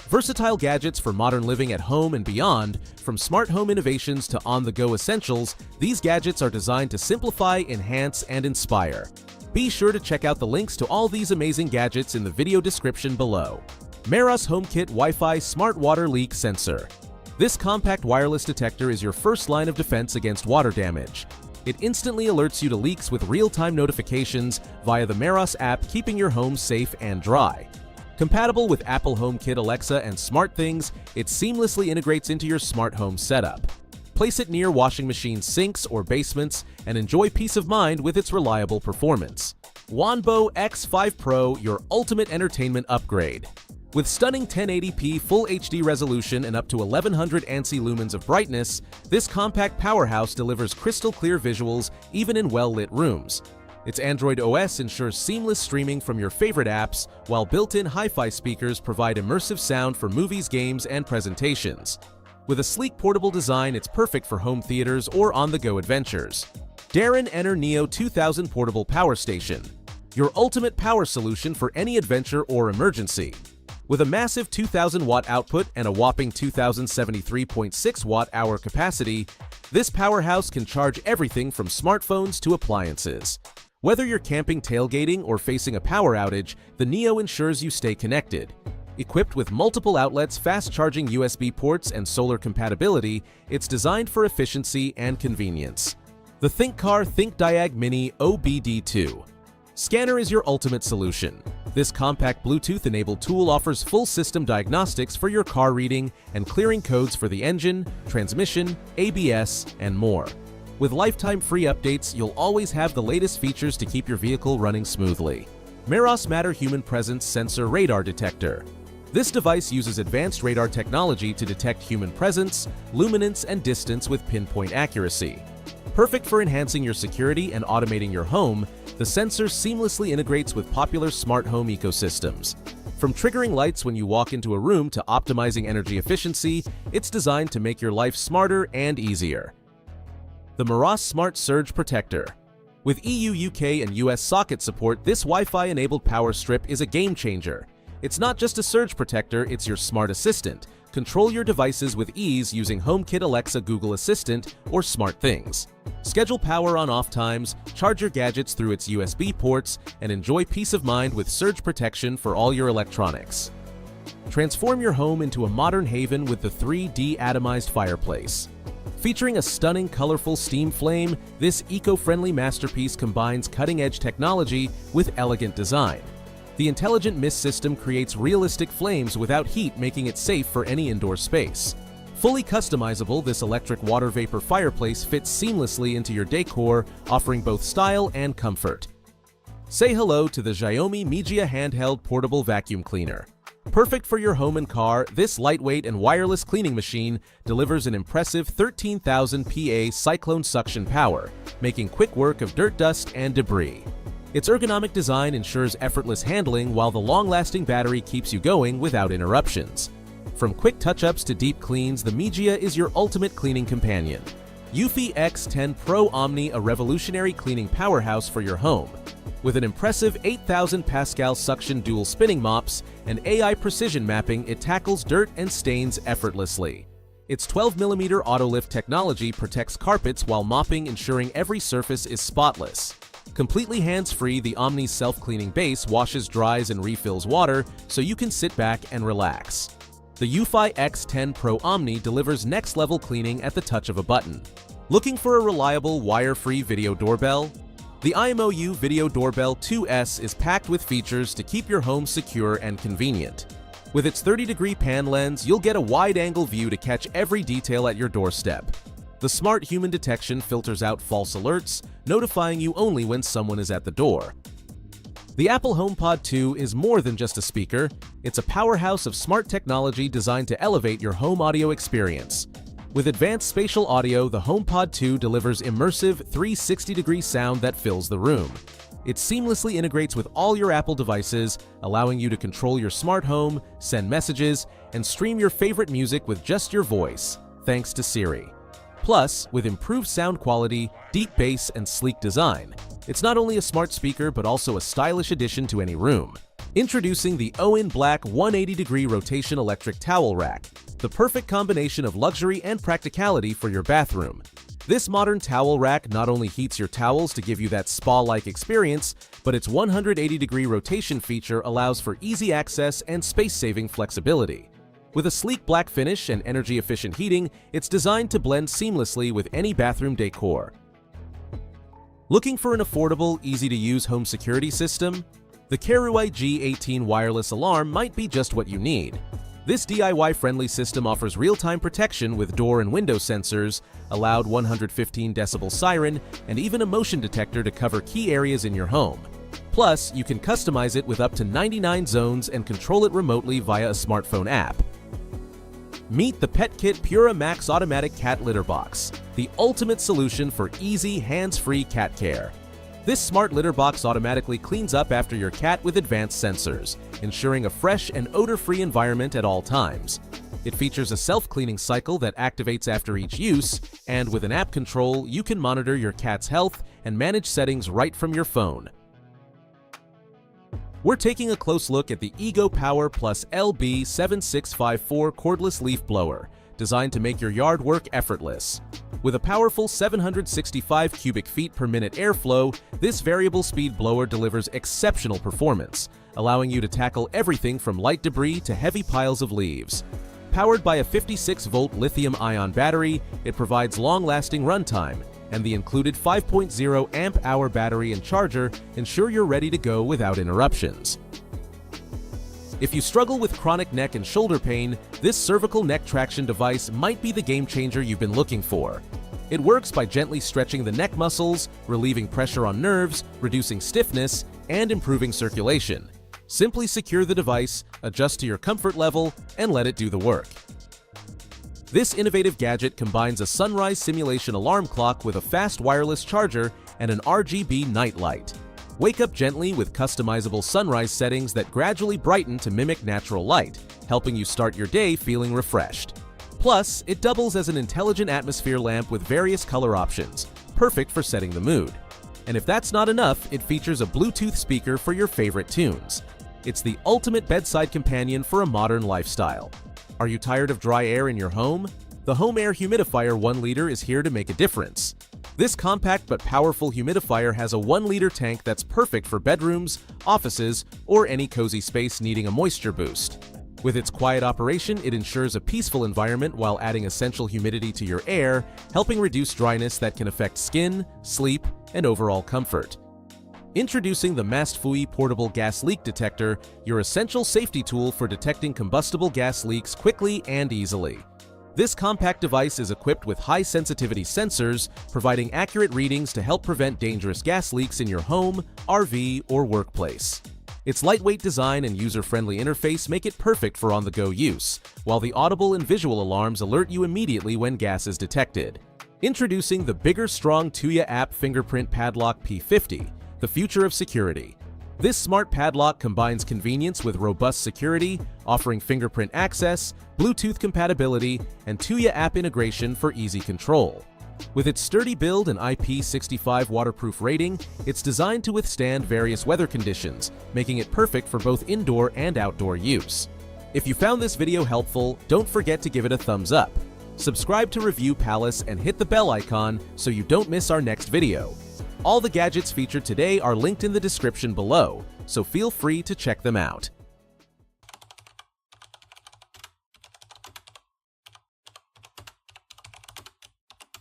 Versatile gadgets for modern living at home and beyond, from smart home innovations to on-the-go essentials, these gadgets are designed to simplify, enhance, and inspire. Be sure to check out the links to all these amazing gadgets in the video description below. Meross HomeKit Wi-Fi Smart Water Leak Sensor. This compact wireless detector is your first line of defense against water damage. It instantly alerts you to leaks with real-time notifications via the Meross app, keeping your home safe and dry. Compatible with Apple HomeKit, Alexa, and SmartThings, it seamlessly integrates into your smart home setup. Place it near washing machine sinks or basements and enjoy peace of mind with its reliable performance. Wanbo X5 Pro, your ultimate entertainment upgrade. With stunning 1080p Full HD resolution and up to 1100 ANSI lumens of brightness, this compact powerhouse delivers crystal clear visuals even in well-lit rooms. Its Android OS ensures seamless streaming from your favorite apps, while built-in hi-fi speakers provide immersive sound for movies, games, and presentations. With a sleek portable design, it's perfect for home theaters or on-the-go adventures. DaranEner NEO2000 Portable Power Station. Your ultimate power solution for any adventure or emergency. With a massive 2,000-watt output and a whopping 2,073.6 watt-hour capacity, this powerhouse can charge everything from smartphones to appliances. Whether you're camping, tailgating, or facing a power outage, the Neo ensures you stay connected. Equipped with multiple outlets, fast-charging USB ports, and solar compatibility, it's designed for efficiency and convenience. The THINKCAR ThinkDiag Mini OBD2 Scanner is your ultimate solution. This compact Bluetooth-enabled tool offers full system diagnostics for your car, reading and clearing codes for the engine, transmission, ABS, and more. With lifetime free updates, you'll always have the latest features to keep your vehicle running smoothly. Meross Matter Human Presence Sensor Radar Detector. This device uses advanced radar technology to detect human presence, luminance, and distance with pinpoint accuracy. Perfect for enhancing your security and automating your home, the sensor seamlessly integrates with popular smart home ecosystems. From triggering lights when you walk into a room to optimizing energy efficiency, it's designed to make your life smarter and easier. The Meross Smart Surge Protector. With EU, UK, and US socket support, this Wi-Fi-enabled power strip is a game-changer. It's not just a surge protector, it's your smart assistant. Control your devices with ease using HomeKit, Alexa, Google Assistant, or SmartThings. Schedule power on off times, charge your gadgets through its USB ports, and enjoy peace of mind with surge protection for all your electronics. Transform your home into a modern haven with the 3D Atomized Fireplace. Featuring a stunning, colorful steam flame, this eco-friendly masterpiece combines cutting-edge technology with elegant design. The intelligent mist system creates realistic flames without heat, making it safe for any indoor space. Fully customizable, this electric water vapor fireplace fits seamlessly into your decor, offering both style and comfort. Say hello to the XIAOMI Mijia Handheld Portable Vacuum Cleaner. Perfect for your home and car, this lightweight and wireless cleaning machine delivers an impressive 13,000 PA cyclone suction power, making quick work of dirt, dust, and debris. Its ergonomic design ensures effortless handling, while the long-lasting battery keeps you going without interruptions. From quick touch-ups to deep cleans, the Mijia is your ultimate cleaning companion. eufy X10 Pro Omni, a revolutionary cleaning powerhouse for your home. With an impressive 8,000 Pascal suction dual spinning mops and AI precision mapping, it tackles dirt and stains effortlessly. Its 12mm auto-lift technology protects carpets while mopping, ensuring every surface is spotless. Completely hands-free, the Omni's self-cleaning base washes, dries, and refills water so you can sit back and relax. The eufy X10 Pro Omni delivers next-level cleaning at the touch of a button. Looking for a reliable, wire-free video doorbell? The IMOU Video Doorbell 2S is packed with features to keep your home secure and convenient. With its 30-degree pan lens, you'll get a wide-angle view to catch every detail at your doorstep. The smart human detection filters out false alerts, notifying you only when someone is at the door. The Apple HomePod 2 is more than just a speaker. It's a powerhouse of smart technology designed to elevate your home audio experience. With advanced spatial audio, the HomePod 2 delivers immersive 360-degree sound that fills the room. It seamlessly integrates with all your Apple devices, allowing you to control your smart home, send messages, and stream your favorite music with just your voice, thanks to Siri. Plus, with improved sound quality, deep bass, and sleek design, it's not only a smart speaker but also a stylish addition to any room. Introducing the oein Black 180-degree rotation electric towel rack, the perfect combination of luxury and practicality for your bathroom. This modern towel rack not only heats your towels to give you that spa-like experience, but its 180-degree rotation feature allows for easy access and space-saving flexibility. With a sleek black finish and energy-efficient heating, it's designed to blend seamlessly with any bathroom decor. Looking for an affordable, easy-to-use home security system? The KERUI G18 wireless alarm might be just what you need. This DIY-friendly system offers real-time protection with door and window sensors, a loud 115 decibel siren, and even a motion detector to cover key areas in your home. Plus, you can customize it with up to 99 zones and control it remotely via a smartphone app. Meet the PETKIT PURA Max Automatic Cat Litter Box, the ultimate solution for easy, hands-free cat care. This smart litter box automatically cleans up after your cat with advanced sensors, ensuring a fresh and odor-free environment at all times. It features a self-cleaning cycle that activates after each use, and with an app control, you can monitor your cat's health and manage settings right from your phone. We're taking a close look at the Ego Power Plus LB7654 cordless leaf blower, designed to make your yard work effortless. With a powerful 765 cubic feet per minute airflow, this variable speed blower delivers exceptional performance, allowing you to tackle everything from light debris to heavy piles of leaves. Powered by a 56-volt lithium-ion battery, it provides long-lasting runtime, and the included 5.0 amp-hour battery and charger ensure you're ready to go without interruptions. If you struggle with chronic neck and shoulder pain, this cervical neck traction device might be the game-changer you've been looking for. It works by gently stretching the neck muscles, relieving pressure on nerves, reducing stiffness, and improving circulation. Simply secure the device, adjust to your comfort level, and let it do the work. This innovative gadget combines a sunrise simulation alarm clock with a fast wireless charger and an RGB night light. Wake up gently with customizable sunrise settings that gradually brighten to mimic natural light, helping you start your day feeling refreshed. Plus, it doubles as an intelligent atmosphere lamp with various color options, perfect for setting the mood. And if that's not enough, it features a Bluetooth speaker for your favorite tunes. It's the ultimate bedside companion for a modern lifestyle. Are you tired of dry air in your home? The Home Air Humidifier 1 liter is here to make a difference. This compact but powerful humidifier has a 1-liter tank that's perfect for bedrooms, offices, or any cozy space needing a moisture boost. With its quiet operation, it ensures a peaceful environment while adding essential humidity to your air, helping reduce dryness that can affect skin, sleep, and overall comfort. Introducing the MASTFUYI Portable Gas Leak Detector, your essential safety tool for detecting combustible gas leaks quickly and easily. This compact device is equipped with high-sensitivity sensors, providing accurate readings to help prevent dangerous gas leaks in your home, RV, or workplace. Its lightweight design and user-friendly interface make it perfect for on-the-go use, while the audible and visual alarms alert you immediately when gas is detected. Introducing the Bigger Strong THINKCAR app fingerprint Padlock P50, the future of security. This smart padlock combines convenience with robust security, offering fingerprint access, Bluetooth compatibility, and THINKCAR app integration for easy control. With its sturdy build and IP65 waterproof rating, it's designed to withstand various weather conditions, making it perfect for both indoor and outdoor use. If you found this video helpful, don't forget to give it a thumbs up. Subscribe to Review Palace and hit the bell icon so you don't miss our next video. All the gadgets featured today are linked in the description below, so feel free to check them out.